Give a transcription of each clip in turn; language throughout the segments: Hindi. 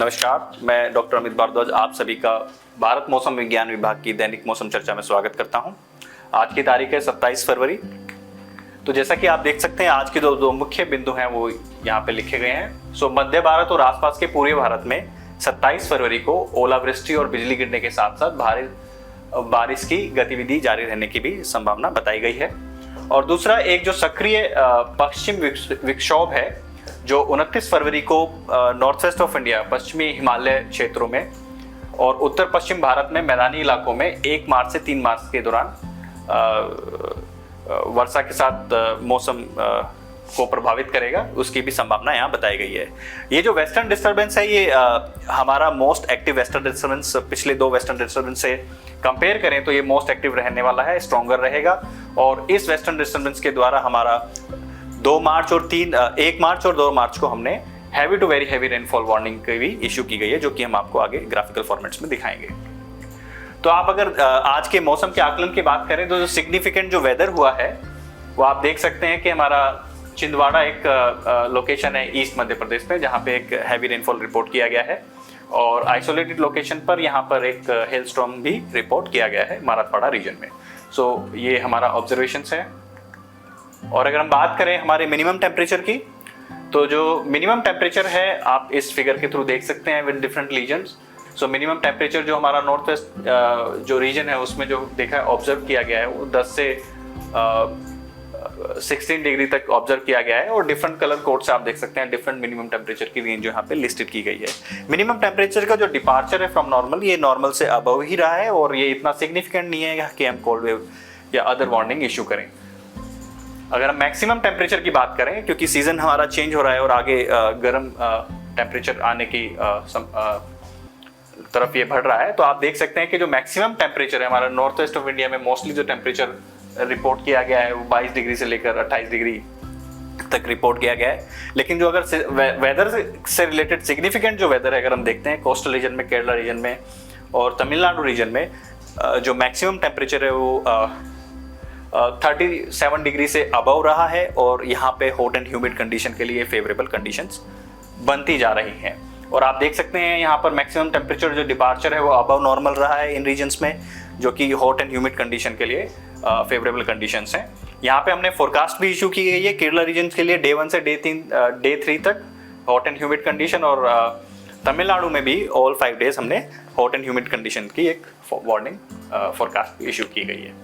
नमस्कार, मैं डॉक्टर अमित भारद्वाज आप सभी का भारत मौसम विज्ञान विभाग की दैनिक मौसम चर्चा में स्वागत करता हूं। आज की तारीख है 27 फरवरी। तो जैसा कि आप देख सकते हैं आज के दो मुख्य बिंदु हैं वो यहाँ पे लिखे गए हैं। मध्य भारत और आसपास के पूर्वी भारत में 27 फरवरी को ओलावृष्टि और बिजली गिरने के साथ साथ भारी बारिश की गतिविधि जारी रहने की भी संभावना बताई गई है। और दूसरा, एक जो सक्रिय पश्चिम विक्षोभ है जो 29 फरवरी को नॉर्थ वेस्ट ऑफ इंडिया, पश्चिमी हिमालय क्षेत्रों में और उत्तर पश्चिम भारत में मैदानी इलाकों में 1 मार्च से 3 मार्च के दौरान वर्षा के साथ मौसम को प्रभावित करेगा, उसकी भी संभावना यहाँ बताई गई है। ये जो वेस्टर्न डिस्टर्बेंस है ये हमारा मोस्ट एक्टिव वेस्टर्न डिस्टर्बेंस, पिछले 2 वेस्टर्न डिस्टर्बेंस से कंपेयर करें तो ये मोस्ट एक्टिव रहने वाला है, स्ट्रॉन्गर रहेगा। और इस वेस्टर्न डिस्टर्बेंस के द्वारा हमारा 1 मार्च और 2 मार्च को हमने heavy to very heavy rainfall warning की भी इशू की गई है, जो कि हम आपको आगे ग्राफिकल फॉर्मेट्स में दिखाएंगे। तो आप अगर आज के मौसम के आकलन की बात करें तो जो सिग्निफिकेंट जो वेदर हुआ है वो आप देख सकते हैं कि हमारा छिंदवाड़ा एक लोकेशन है ईस्ट मध्य प्रदेश में, जहाँ पे एक हैवी रेनफॉल रिपोर्ट किया गया है। और आइसोलेटेड लोकेशन पर यहाँ पर एक हेल स्टॉर्म भी रिपोर्ट किया गया है मराठवाड़ा रीजन में। ये हमारा ऑब्जर्वेशंस है। और अगर हम बात करें हमारे मिनिमम टेम्परेचर की, तो जो मिनिमम टेम्परेचर है आप इस फिगर के थ्रू देख सकते हैं with different regions. Minimum temperature जो हमारा नॉर्थ वेस्ट जो रीजन है उसमें जो देखा है ऑब्जर्व किया गया है वो 10 से 16 डिग्री तक ऑब्जर्व किया गया है। और डिफरेंट कलर कोड से आप देख सकते हैं डिफरेंट मिनिमम टेम्परेचर की रेंज यहाँ पे लिस्टेड की गई है। मिनिमम टेम्परेचर का जो डिपार्चर है फ्रॉम नॉर्मल, ये नॉर्मल से अबव ही रहा है और ये इतना सिग्निफिकेंट नहीं है कि हम कोल्ड वेव या अदर वार्निंग इशू करें। अगर हम मैक्सिमम टेम्परेचर की बात करें, क्योंकि सीजन हमारा चेंज हो रहा है और आगे गर्म टेम्परेचर आने की तरफ ये बढ़ रहा है, तो आप देख सकते हैं कि जो मैक्सिमम टेम्परेचर है हमारा नॉर्थ वेस्ट ऑफ इंडिया में मोस्टली जो टेम्परेचर रिपोर्ट किया गया है वो 22 डिग्री से लेकर 28 डिग्री तक रिपोर्ट किया गया है। लेकिन जो अगर वेदर से रिलेटेड सिग्निफिकेंट जो वेदर है अगर हम देखते हैं कोस्टल रीजन में, केरला रीजन में और तमिलनाडु रीजन में जो मैक्सिमम टेम्परेचर है वो 37 डिग्री से अबव रहा है और यहाँ पे हॉट एंड ह्यूमिड कंडीशन के लिए फेवरेबल कंडीशंस बनती जा रही हैं। और आप देख सकते हैं यहाँ पर मैक्सिमम टेम्परेचर जो डिपार्चर है वो अबव नॉर्मल रहा है इन रीजन्स में, जो कि हॉट एंड ह्यूमिड कंडीशन के लिए फेवरेबल कंडीशंस हैं। यहाँ पे हमने फोरकास्ट भी इशू की गई है केरला रीजन के लिए डे 1 से डे 3 तक हॉट एंड ह्यूमिड कंडीशन, और तमिलनाडु में भी ऑल 5 डेज हमने हॉट एंड ह्यूमिड कंडीशन की एक वार्निंग फोरकास्ट इशू की गई है।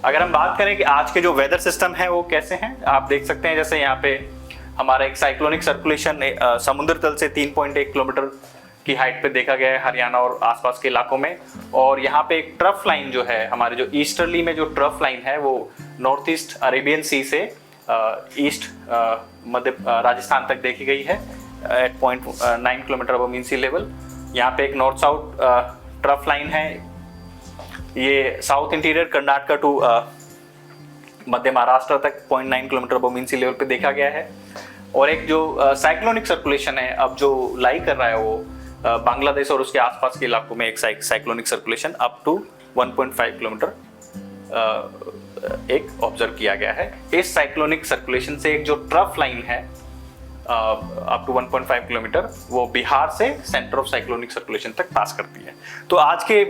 अगर हम बात करें कि आज के जो वेदर सिस्टम है वो कैसे हैं, आप देख सकते हैं जैसे यहाँ पे हमारा एक साइक्लोनिक सर्कुलेशन समुद्र तल से 3.1 किलोमीटर की हाइट पे देखा गया है हरियाणा और आसपास के इलाकों में। और यहाँ पे एक ट्रफ लाइन जो है हमारे जो ईस्टर्ली में जो ट्रफ लाइन है वो नॉर्थ ईस्ट अरेबियन सी से ईस्ट मध्य राजस्थान तक देखी गई है एट 0.9 किलोमीटर अबव मीन सी लेवल। यहाँ पे एक नॉर्थ साउथ ट्रफ लाइन है, ये साउथ इंटीरियर कर्नाटक टू मध्य महाराष्ट्र तक 0.9 किलोमीटर अबव मीन सी लेवल पे देखा गया है। और एक जो साइक्लोनिक सर्कुलेशन है अब जो लाई कर रहा है वो बांग्लादेश और उसके आसपास के इलाकों में एक cyclonic circulation up to 1.5 kilometre एक ऑब्जर्व किया गया है। इस साइक्लोनिक सर्कुलेशन से एक जो ट्रफ लाइन है अप टू 1.5 किलोमीटर वो बिहार से सेंटर ऑफ साइक्लोनिक सर्कुलेशन तक पास करती है। तो आज के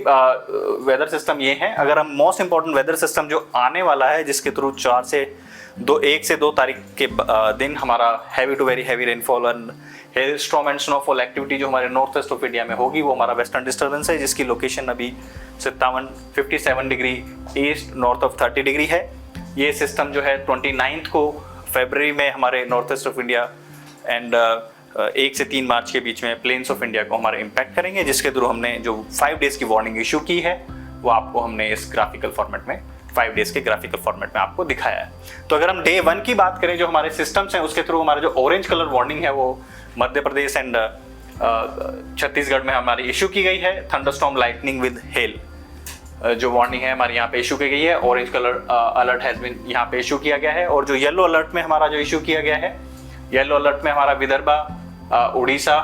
वेदर सिस्टम ये हैं। अगर हम मोस्ट इंपॉर्टेंट वेदर सिस्टम जो आने वाला है जिसके थ्रू 1 से 2 तारीख के दिन हमारा heavy to very heavy rainfall and hail storm and snowfall activity जो हमारे नॉर्थ वेस्ट ऑफ इंडिया में होगी, वो हमारा वेस्टर्न डिस्टर्बेंस है जिसकी लोकेशन अभी 57 degree east north of 30 degree है। ये सिस्टम जो है 29 को फरवरी में हमारे north west of India and 1 से 3 मार्च के बीच में प्लेन्स ऑफ इंडिया को हमारे इम्पैक्ट करेंगे, जिसके थ्रू हमने जो 5 डेज की वार्निंग इशू की है वो आपको हमने इस ग्राफिकल फॉर्मेट में 5 डेज के ग्राफिकल फॉर्मेट में आपको दिखाया है। तो अगर हम डे 1 की बात करें जो हमारे सिस्टम्स हैं उसके थ्रू हमारा जो ऑरेंज कलर वार्निंग है वो मध्य प्रदेश एंड छत्तीसगढ़ में हमारी इशू की गई है। थंडरस्टॉर्म लाइटनिंग विद हेल जो वार्निंग है हमारे यहाँ पे इशू की गई है। Orange colour alert has been यहाँ पे इशू किया गया है। और जो येलो अलर्ट में हमारा जो इशू किया गया है, येलो अलर्ट में हमारा विदर्भा, उड़ीसा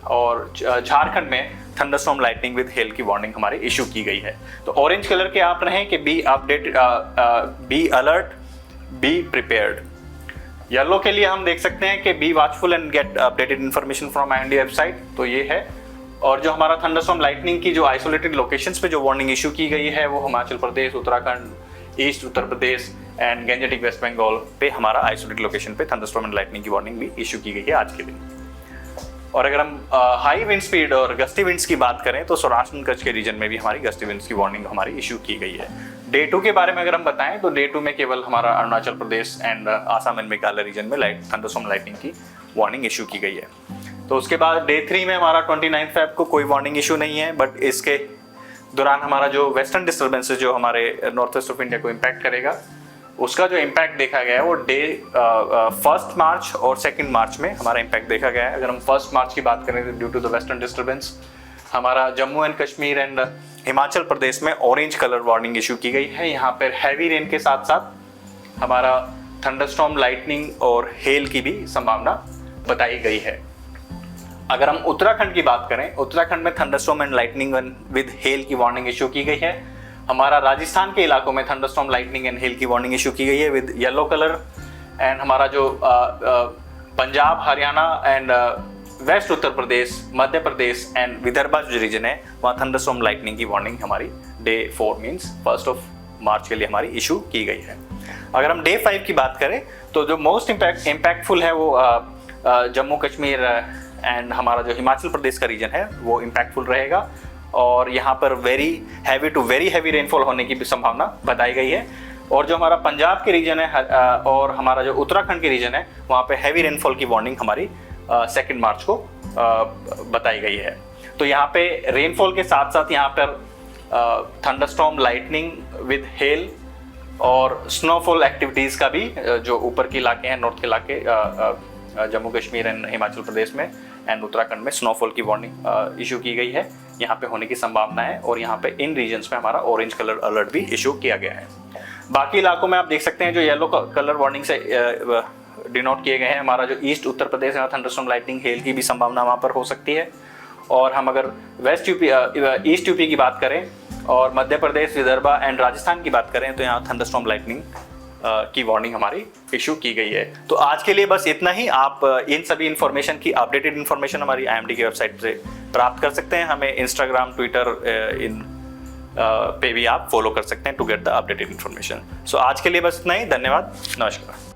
और झारखंड में थंडरस्टॉर्म लाइटनिंग विद हेल की वार्निंग हमारी इशू की गई है। तो ऑरेंज कलर के आप रहें कि be updated, be alert, be prepared. Yellow के लिए हम देख सकते हैं कि be watchful and get updated information from IMD website, तो ये है। और जो हमारा थंडरस्टॉर्म लाइटनिंग की जो आइसोलेटेड लोकेशंस पे जो वार्निंग इशू की गई है वो Himachal Pradesh, Uttarakhand, east Uttar Pradesh and Gangetic West Bengal पे हमारा आइसोलेटेड लोकेशन पे थंडरस्टॉर्म एंड लाइटनिंग की वार्निंग भी इशू की गई है आज के दिन। और अगर हम हाई विंड स्पीड और गस्टी विंड्स की बात करें तो सौराष्ट्र कच्छ के रीजन में भी हमारी गस्टी विंड्स की वार्निंग हमारी इशू की गई है। डे 2 के बारे में अगर हम बताएं तो डे 2 में केवल हमारा Arunachal Pradesh and Assam and Meghalaya region में थंडरस्टॉर्म लाइटनिंग की वार्निंग इशू की गई है। तो उसके बाद डे 3 में हमारा 29 फेब को कोई वार्निंग इशू नहीं है, बट इसके दौरान हमारा जो वेस्टर्न डिस्टर्बेंसेस जो हमारे नॉर्थ वेस्ट ऑफ इंडिया को इम्पैक्ट करेगा, उसका जो इम्पैक्ट देखा गया है वो डे 1 मार्च और 2 मार्च में हमारा इम्पैक्ट देखा गया है। अगर हम 1 मार्च की बात करें तो due to the western disturbance हमारा जम्मू एंड कश्मीर एंड हिमाचल प्रदेश में ऑरेंज कलर वार्निंग इशू की गई है। यहाँ पर हैवी रेन के साथ साथ हमारा थंडरस्टॉर्म, लाइटनिंग और हेल की भी संभावना बताई गई है। अगर हम उत्तराखंड की बात करें, उत्तराखंड में thunderstorm and lightning with hail की वार्निंग इशू की गई है। हमारा राजस्थान के इलाकों में थंडरस्टॉर्म, लाइटनिंग एंड हेल की वार्निंग इशू की गई है विद येलो कलर। एंड हमारा जो Punjab, Haryana and west Uttar Pradesh, Madhya Pradesh and Vidarbha जो रीजन है वहाँ थंडरस्टॉर्म लाइटनिंग की वार्निंग हमारी डे 4 मीन्स 1 मार्च के लिए हमारी इशू की गई है। अगर हम डे 5 की बात करें तो जो मोस्ट इम्पैक्टफुल है वो जम्मू कश्मीर एंड हमारा जो हिमाचल प्रदेश का रीजन है वो इम्पैक्टफुल रहेगा। और यहाँ पर very heavy to very heavy rainfall होने की भी संभावना बताई गई है। और जो हमारा पंजाब के रीजन है और हमारा जो उत्तराखंड के रीजन है वहाँ पे हैवी रेनफॉल की वार्निंग हमारी 2 मार्च को बताई गई है। तो यहाँ पे रेनफॉल के साथ साथ यहाँ पर थंडरस्टॉर्म, लाइटनिंग विद हेल और स्नोफॉल एक्टिविटीज़ का भी जो ऊपर के इलाके हैं, नॉर्थ के इलाके, जम्मू कश्मीर एंड हिमाचल प्रदेश में एंड उत्तराखंड में स्नोफॉल की वार्निंग इशू की गई है, यहाँ पे होने की संभावना है। और यहाँ पे इन रीजन्स में हमारा ऑरेंज कलर अलर्ट भी इशू किया गया है। बाकी इलाकों में आप देख सकते हैं जो येलो कलर वार्निंग से डिनोट किए गए हैं, हमारा जो ईस्ट उत्तर प्रदेश है थंडरस्टॉर्म, लाइटनिंग, हेल की भी संभावना वहाँ पर हो सकती है। और हम अगर वेस्ट यूपी, ईस्ट यूपी की बात करें और मध्य प्रदेश, विदर्भा एंड राजस्थान की बात करें तो यहाँ थंडरस्टॉर्म, लाइटनिंग की वार्निंग हमारी इशू की गई है। तो आज के लिए बस इतना ही। आप इन सभी इन्फॉर्मेशन की अपडेटेड इन्फॉर्मेशन हमारी IMD की वेबसाइट से प्राप्त कर सकते हैं। हमें इंस्टाग्राम, ट्विटर पे भी आप फॉलो कर सकते हैं to get the updated information. So आज के लिए बस इतना ही। धन्यवाद, नमस्कार।